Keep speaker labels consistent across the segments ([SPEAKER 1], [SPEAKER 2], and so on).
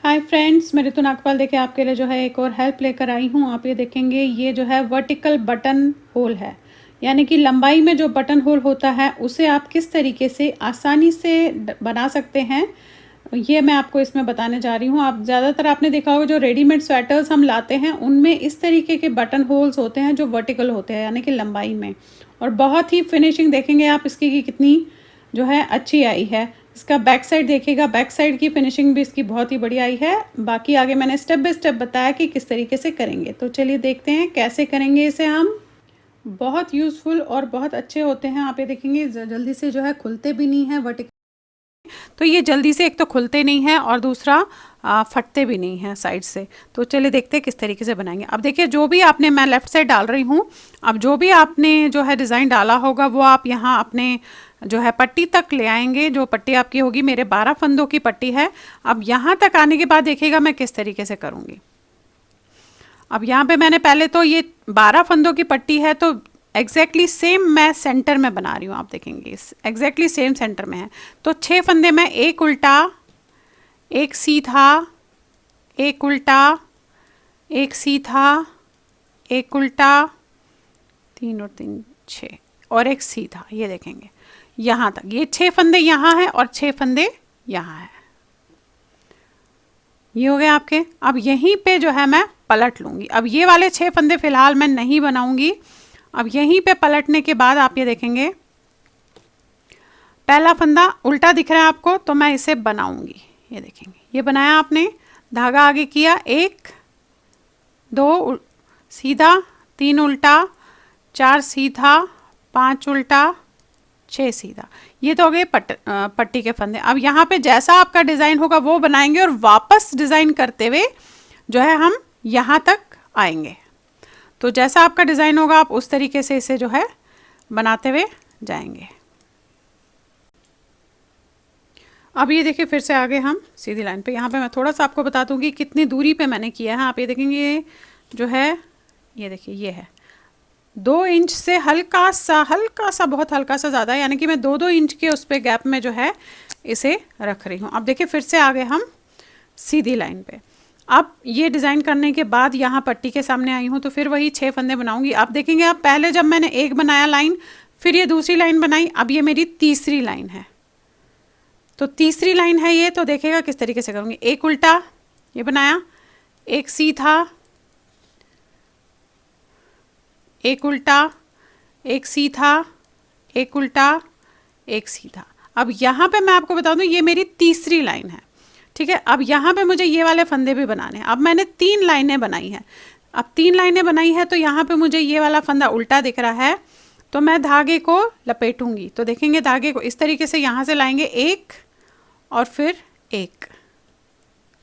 [SPEAKER 1] Hi friends, मैं ऋतु नागपाल देखिए आपके लिए जो है एक और हेल्प लेकर आई हूँ। आप ये देखेंगे, ये जो है वर्टिकल बटन होल है, यानी कि लंबाई में जो बटन होल होता है उसे आप किस तरीके से आसानी से बना सकते हैं, ये मैं आपको इसमें बताने जा रही हूँ। आप ज़्यादातर आपने देखा होगा जो रेडीमेड स्वेटर्स हम लाते हैं उनमें इस तरीके के बटन होल्स होते हैं जो वर्टिकल होते हैं, यानी कि लंबाई में, और बहुत ही फिनिशिंग देखेंगे आप इसकी कि कितनी जो है अच्छी आई है। इसका बैक साइड देखिएगा, बैक साइड की फिनिशिंग भी इसकी बहुत ही बढ़िया आई है। बाकी आगे मैंने स्टेप बाय स्टेप बताया कि किस तरीके से करेंगे, तो चलिए देखते हैं कैसे करेंगे इसे हम। बहुत यूज़फुल और बहुत अच्छे होते हैं। आप ये देखेंगे जल्दी से जो है खुलते भी नहीं है वर्टिकल, तो ये जल्दी से एक तो खुलते नहीं हैं और दूसरा फटते भी नहीं हैं साइड से। तो चलिए देखते हैं किस तरीके से बनाएंगे। अब देखिए, जो भी आपने, मैं लेफ़्ट साइड डाल रही हूँ, अब जो भी आपने जो है डिज़ाइन डाला होगा वो आप यहाँ अपने जो है पट्टी तक ले आएंगे। जो पट्टी आपकी होगी, मेरे 12 फंदों की पट्टी है। अब यहाँ तक आने के बाद देखिएगा मैं किस तरीके से करूँगी। अब यहाँ पे मैंने पहले तो ये 12 फंदों की पट्टी है, तो एग्जैक्टली सेम मैं सेंटर में बना रही हूँ। आप देखेंगे एग्जैक्टली सेम सेंटर में है। तो 6 फंदे में एक उल्टा, एक सीधा, एक उल्टा, एक सीधा, एक उल्टा, 3 और 3 6, और एक सीधा। ये देखेंगे यहाँ तक, ये 6 फंदे यहाँ हैं और 6 फंदे यहाँ हैं। ये हो गए आपके। अब यहीं पे जो है मैं पलट लूँगी। अब ये वाले 6 फंदे फ़िलहाल मैं नहीं बनाऊँगी। अब यहीं पे पलटने के बाद आप ये देखेंगे, पहला फंदा उल्टा दिख रहा है आपको, तो मैं इसे बनाऊँगी। ये देखेंगे, ये बनाया आपने, धागा आगे किया, 1 2 सीधा, 3 उल्टा, 4 सीधा, 5 उल्टा, 6 सीधा। ये तो हो गए पट्टी के फंदे। अब यहाँ पे जैसा आपका डिज़ाइन होगा वो बनाएंगे, और वापस डिज़ाइन करते हुए जो है हम यहाँ तक आएंगे। तो जैसा आपका डिज़ाइन होगा आप उस तरीके से इसे जो है बनाते हुए जाएंगे। अब ये देखिए, फिर से आगे हम सीधी लाइन पे। यहाँ पे मैं थोड़ा सा आपको बता दूंगी कितनी दूरी पे मैंने किया है। आप ये देखेंगे जो है, ये देखिए ये है 2 इंच से हल्का सा बहुत हल्का सा ज़्यादा, यानी कि मैं 2-2 इंच के उस पर गैप में जो है इसे रख रही हूँ। अब देखिए, फिर से आ गए हम सीधी लाइन पे। अब ये डिज़ाइन करने के बाद यहाँ पट्टी के सामने आई हूँ, तो फिर वही 6 फंदे बनाऊँगी। आप देखेंगे, आप पहले जब मैंने एक बनाया लाइन, फिर ये दूसरी लाइन बनाई, अब ये मेरी तीसरी लाइन है। तो तीसरी लाइन है ये, तो देखेगा किस तरीके से करूँगी। एक उल्टा ये बनाया, एक सीधा, एक उल्टा, एक सीधा, एक उल्टा, एक सीधा। अब यहाँ पे मैं आपको बता दूँ, ये मेरी तीसरी लाइन है, ठीक है। अब यहाँ पे मुझे ये वाले फंदे भी बनाने हैं। अब मैंने 3 लाइनें बनाई हैं। अब 3 लाइनें बनाई हैं, तो यहाँ पे मुझे ये वाला फंदा उल्टा दिख रहा है, तो मैं धागे को लपेटूंगी। तो देखेंगे धागे को इस तरीके से यहाँ से लाएंगे, 1 और फिर 1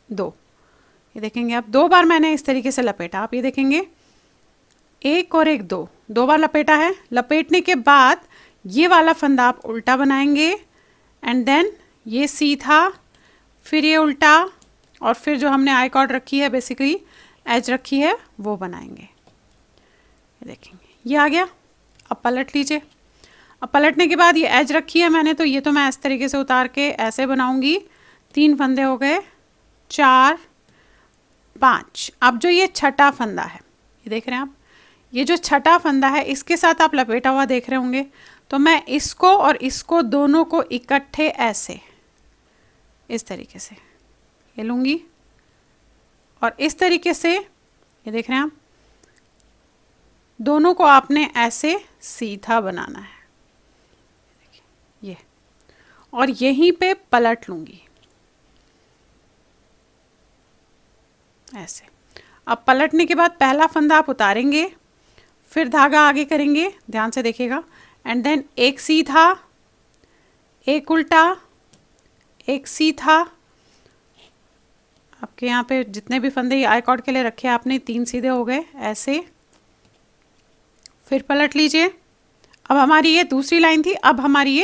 [SPEAKER 1] 2। ये देखेंगे, अब 2 बार मैंने इस तरीके से लपेटा। आप ये देखेंगे, 1 और 1 2 बार लपेटा है। लपेटने के बाद ये वाला फंदा आप उल्टा बनाएंगे, एंड देन ये सीधा, फिर ये उल्टा, और फिर जो हमने आई कॉर्ड रखी है, बेसिकली एज रखी है, वो बनाएंगे। ये देखेंगे, ये आ गया। अब पलट लीजिए। अब पलटने के बाद ये एज रखी है मैंने, तो ये तो मैं इस तरीके से उतार के ऐसे बनाऊंगी। 3 फंदे हो गए, 4 5। अब जो ये छठा फंदा है, ये देख रहे हैं आप, ये जो छठा फंदा है इसके साथ आप लपेटा हुआ देख रहे होंगे, तो मैं इसको और इसको दोनों को इकट्ठे ऐसे इस तरीके से ये लूँगी, और इस तरीके से ये देख रहे हैं आप, दोनों को आपने ऐसे सीधा बनाना है, ये, और यहीं पे पलट लूँगी ऐसे। अब पलटने के बाद पहला फंदा आप उतारेंगे, फिर धागा आगे करेंगे, ध्यान से देखिएगा, एंड देन एक सीधा, एक उल्टा, एक सीधा। आपके यहाँ पे जितने भी फंदे आई कॉर्ड के लिए रखे आपने, 3 सीधे हो गए ऐसे। फिर पलट लीजिए। अब हमारी ये दूसरी लाइन थी, अब हमारी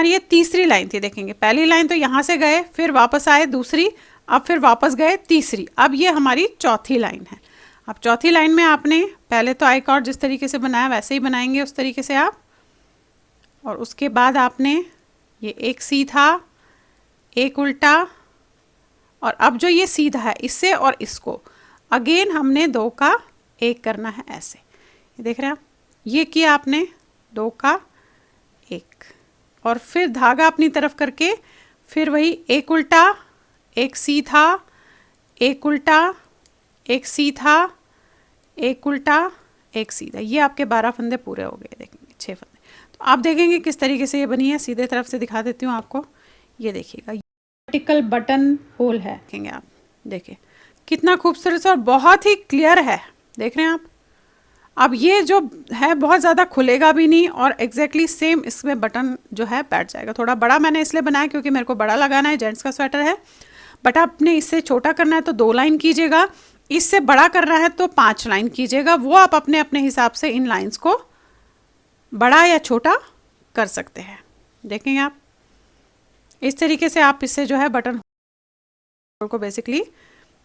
[SPEAKER 1] ये तीसरी लाइन थी। देखेंगे, पहली लाइन तो यहाँ से गए, फिर वापस आए दूसरी, अब फिर वापस गए तीसरी। अब ये हमारी चौथी लाइन है। अब चौथी लाइन में आपने पहले तो आई कॉर्ड जिस तरीके से बनाया वैसे ही बनाएंगे, उस तरीके से आप, और उसके बाद आपने ये एक सीधा, एक उल्टा, और अब जो ये सीधा है इससे और इसको अगेन हमने 2 का 1 करना है ऐसे। ये देख रहे हैं आप, ये किया आपने 2 का 1 और फिर धागा अपनी तरफ करके फिर वही एक उल्टा, एक सीधा, एक उल्टा, एक सीधा, एक उल्टा, एक सीधा। ये आपके 12 फंदे पूरे हो गए, देखेंगे 6 फंदे। तो आप देखेंगे किस तरीके से ये बनी है। सीधे तरफ से दिखा देती हूँ आपको, ये देखिएगा वर्टिकल बटन होल है, देखेंगे आप, देखिए कितना खूबसूरत सा और बहुत ही क्लियर है, देख रहे हैं आप। अब ये जो है बहुत ज़्यादा खुलेगा भी नहीं और एग्जैक्टली सेम इसमें बटन जो है बैठ जाएगा। थोड़ा बड़ा मैंने इसलिए बनाया क्योंकि मेरे को बड़ा लगाना है, जेंट्स का स्वेटर है। बट आपने इससे छोटा करना है तो 2 लाइन कीजिएगा, इससे बड़ा करना है तो 5 लाइन कीजिएगा। वो आप अपने अपने हिसाब से इन लाइंस को बड़ा या छोटा कर सकते हैं। देखेंगे आप इस तरीके से आप इससे जो है बटन को बेसिकली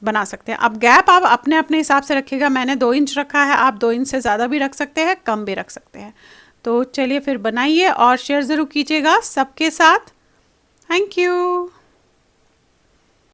[SPEAKER 1] बना सकते हैं। अब गैप आप अपने अपने हिसाब से रखिएगा। मैंने 2 इंच रखा है, आप 2 इंच से ज़्यादा भी रख सकते हैं, कम भी रख सकते हैं। तो चलिए फिर बनाइए और शेयर ज़रूर कीजिएगा सबके साथ। Thank you.